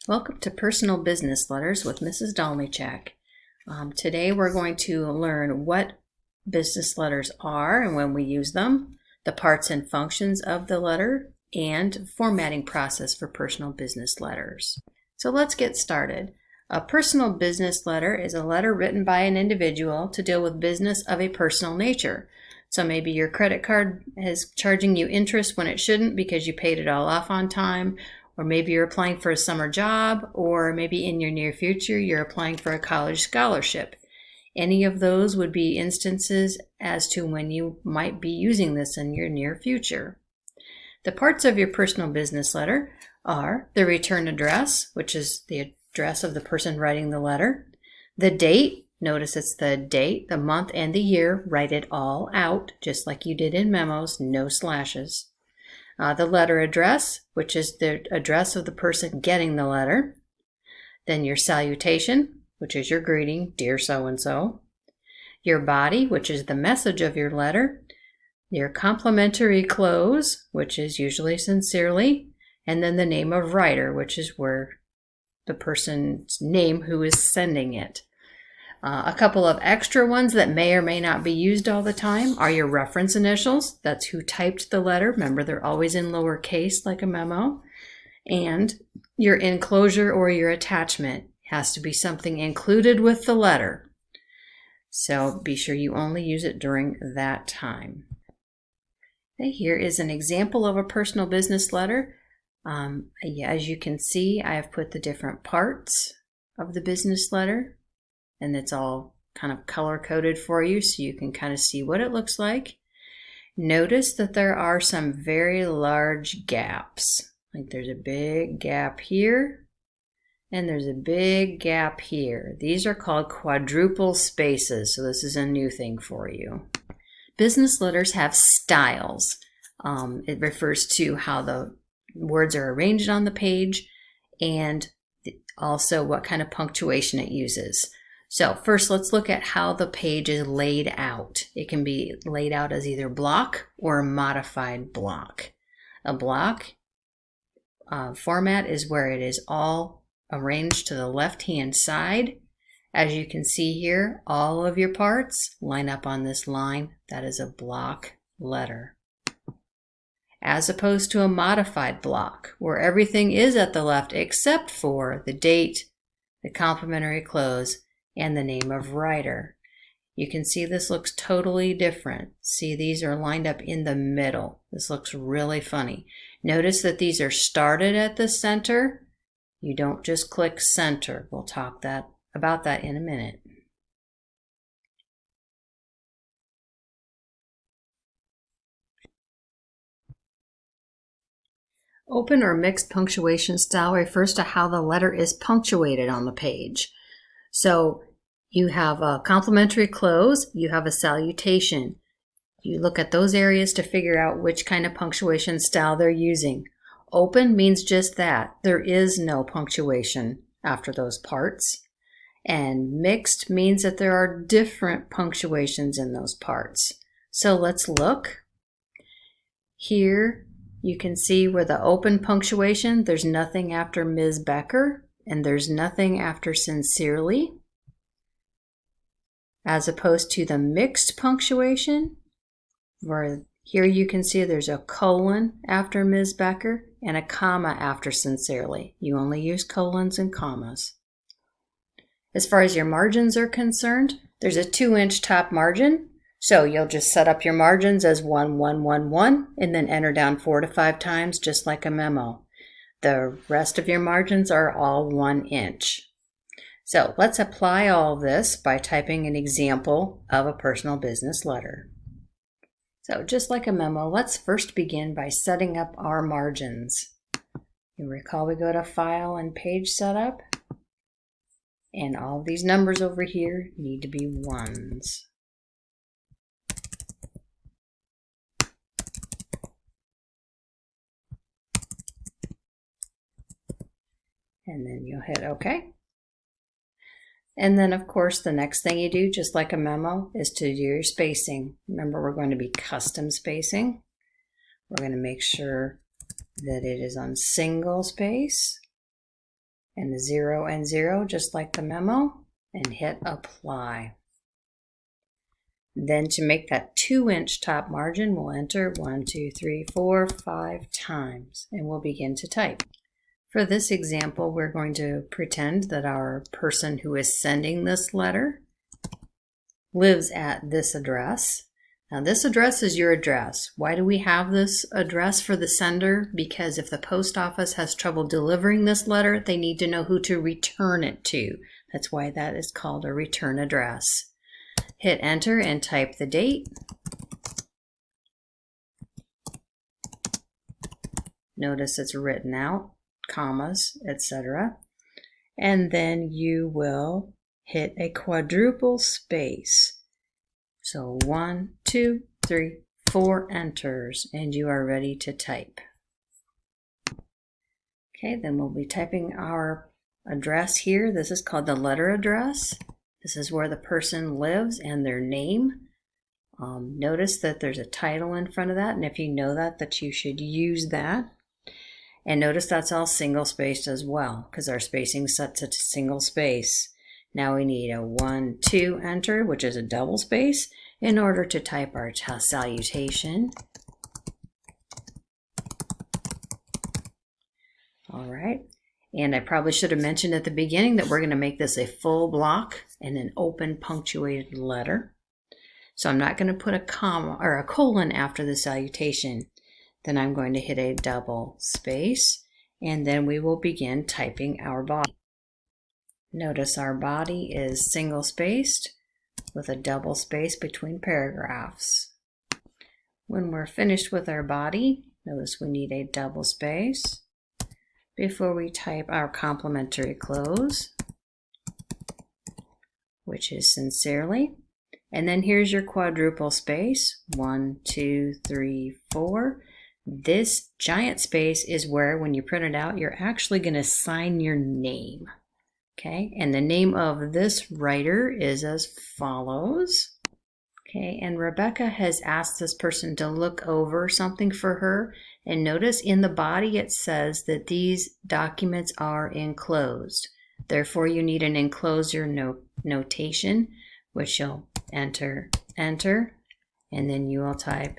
Welcome to Personal Business Letters with Mrs. Dolnychak. Today we're going to learn what business letters are and when we use them, the parts and functions of the letter, and formatting process for personal business letters. So let's get started. A personal business letter is a letter written by an individual to deal with business of a personal nature. So maybe your credit card is charging you interest when it shouldn't because you paid it all off on time. Or maybe you're applying for a summer job, or maybe in your near future you're applying for a college scholarship. Any of those would be instances as to when you might be using this in your near future. The parts of your personal business letter are the return address, which is the address of the person writing the letter, the date, notice it's the date, the month, and the year, write it all out, just like you did in memos, no slashes. The letter address, which is the address of the person getting the letter. Then your salutation, which is your greeting, dear so-and-so. Your body, which is the message of your letter. Your complimentary close, which is usually sincerely. And then the name of writer, which is where the person's name who is sending it. A couple of extra ones that may or may not be used all the time are your reference initials. That's who typed the letter. Remember, they're always in lowercase like a memo. And your enclosure or your attachment has to be something included with the letter. So be sure you only use it during that time. Okay, here is an example of a personal business letter. As you can see, I have put the different parts of the business letter. And it's all kind of color-coded for you so you can kind of see what it looks like. Notice that there are some very large gaps. Like there's a big gap here, and there's a big gap here. These are called quadruple spaces, so this is a new thing for you. Business letters have styles. It refers to how the words are arranged on the page and also what kind of punctuation it uses. So first, let's look at how the page is laid out. It can be laid out as either block or a modified block. A block format is where it is all arranged to the left-hand side. As you can see here, all of your parts line up on this line. That is a block letter. As opposed to a modified block, where everything is at the left except for the date, the complimentary close, and the name of writer. You can see this looks totally different. See, these are lined up in the middle. This looks really funny. Notice that these are started at the center. You don't just click center. We'll talk about that in a minute. Open or mixed punctuation style refers to how the letter is punctuated on the page. So you have a complimentary close, you have a salutation. You look at those areas to figure out which kind of punctuation style they're using. Open means just that. There is no punctuation after those parts. And mixed means that there are different punctuations in those parts. So let's look. Here you can see where the open punctuation, there's nothing after Ms. Becker. And there's nothing after sincerely, as opposed to the mixed punctuation, where here you can see there's a colon after Ms. Becker and a comma after sincerely. You only use colons and commas. As far as your margins are concerned, there's a 2-inch top margin, so you'll just set up your margins as 1, 1, 1, 1, and then enter down 4 to 5 times, just like a memo. The rest of your margins are all 1 inch. So let's apply all this by typing an example of a personal business letter. So just like a memo, let's first begin by setting up our margins. You recall we go to File and Page Setup, and all these numbers over here need to be 1s. And then you'll hit OK. And then, of course, the next thing you do, just like a memo, is to do your spacing. Remember, we're going to be custom spacing. We're going to make sure that it is on single space. and a 0 and 0, just like the memo, and hit apply. Then to make that 2-inch top margin, we'll enter 1, 2, 3, 4, 5 times, and we'll begin to type. For this example, we're going to pretend that our person who is sending this letter lives at this address. Now this address is your address. Why do we have this address for the sender? Because if the post office has trouble delivering this letter, they need to know who to return it to. That's why that is called a return address. Hit enter and type the date. Notice it's written out, commas, etc. And then you will hit a quadruple space. So 1, 2, 3, 4 enters, and you are ready to type. Okay, then we'll be typing our address here. This is called the letter address. This is where the person lives and their name. Notice that there's a title in front of that, and if you know that you should use that. And notice that's all single spaced as well, because our spacing is set to single space. Now we need a 1, 2 enter, which is a double space, in order to type our salutation. All right. And I probably should have mentioned at the beginning that we're going to make this a full block and an open punctuated letter. So I'm not going to put a comma or a colon after the salutation. Then I'm going to hit a double space, and then we will begin typing our body. Notice our body is single spaced with a double space between paragraphs. When we're finished with our body, notice we need a double space before we type our complimentary close, which is sincerely. And then here's your quadruple space, 1, 2, 3, 4. This giant space is where, when you print it out, you're actually going to sign your name. Okay, and the name of this writer is as follows. Okay, and Rebecca has asked this person to look over something for her. And notice in the body it says that these documents are enclosed. Therefore, you need an enclosure notation, which you'll enter, and then you will type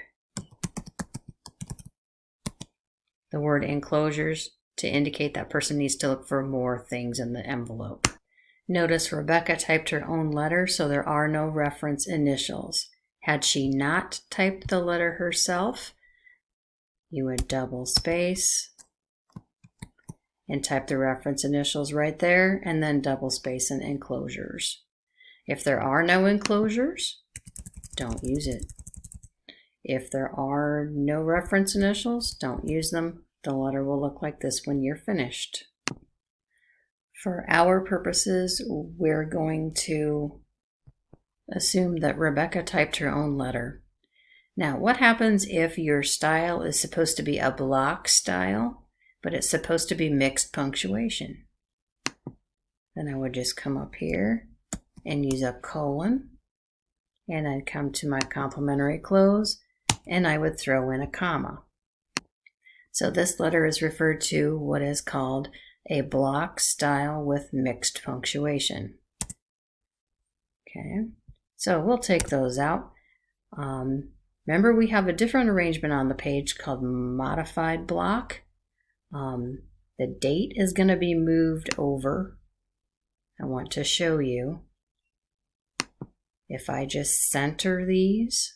the word enclosures to indicate that person needs to look for more things in the envelope. Notice Rebecca typed her own letter, so there are no reference initials. Had she not typed the letter herself, you would double space and type the reference initials right there, and then double space and enclosures. If there are no enclosures, don't use it. If there are no reference initials, don't use them. The letter will look like this when you're finished. For our purposes, we're going to assume that Rebecca typed her own letter. Now, what happens if your style is supposed to be a block style, but it's supposed to be mixed punctuation? Then I would just come up here and use a colon, and I'd come to my complimentary close, and I would throw in a comma. So this letter is referred to what is called a block style with mixed punctuation. Okay, so we'll take those out. Remember, we have a different arrangement on the page called modified block. The date is going to be moved over. I want to show you. If I just center these,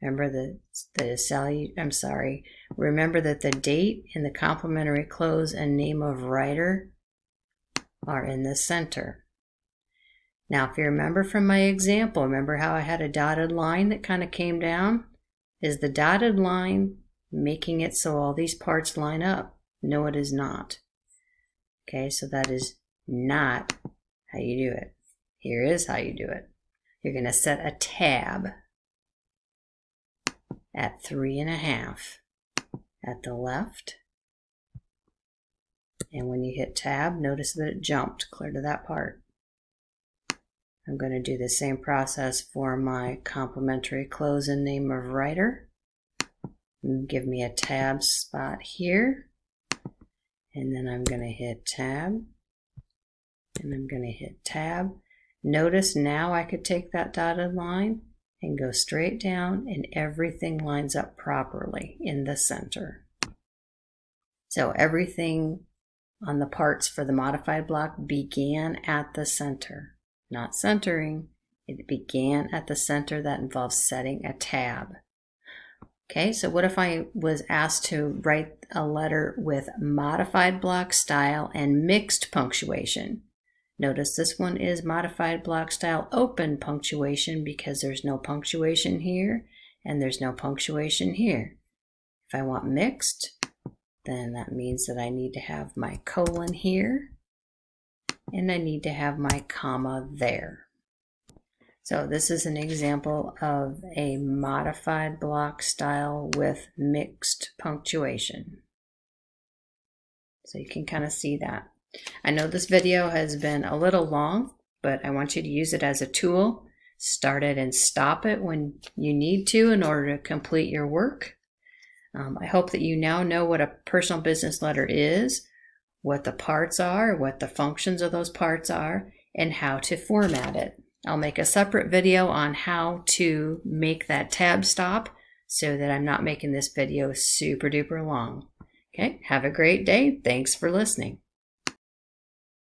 remember remember that the date in the complimentary close and name of writer are in the center. Now, if you remember from my example, remember how I had a dotted line that kind of came down? Is the dotted line making it so all these parts line up? No, it is not. Okay, so that is not how you do it. Here is how you do it. You're going to set a tab at 3.5 at the left. And when you hit tab, notice that it jumped clear to that part. I'm going to do the same process for my complimentary close and name of writer. Give me a tab spot here. and then I'm going to hit tab, and I'm going to hit tab. Notice now I could take that dotted line and go straight down, and everything lines up properly in the center. So everything on the parts for the modified block began at the center, not centering. It began at the center. That involves setting a tab. Okay, so what if I was asked to write a letter with modified block style and mixed punctuation? Notice this one is modified block style open punctuation because there's no punctuation here and there's no punctuation here. If I want mixed, then that means that I need to have my colon here and I need to have my comma there. So this is an example of a modified block style with mixed punctuation. So you can kind of see that. I know this video has been a little long, but I want you to use it as a tool. Start it and stop it when you need to in order to complete your work. I hope that you now know what a personal business letter is, what the parts are, what the functions of those parts are, and how to format it. I'll make a separate video on how to make that tab stop so that I'm not making this video super duper long. Okay, have a great day. Thanks for listening.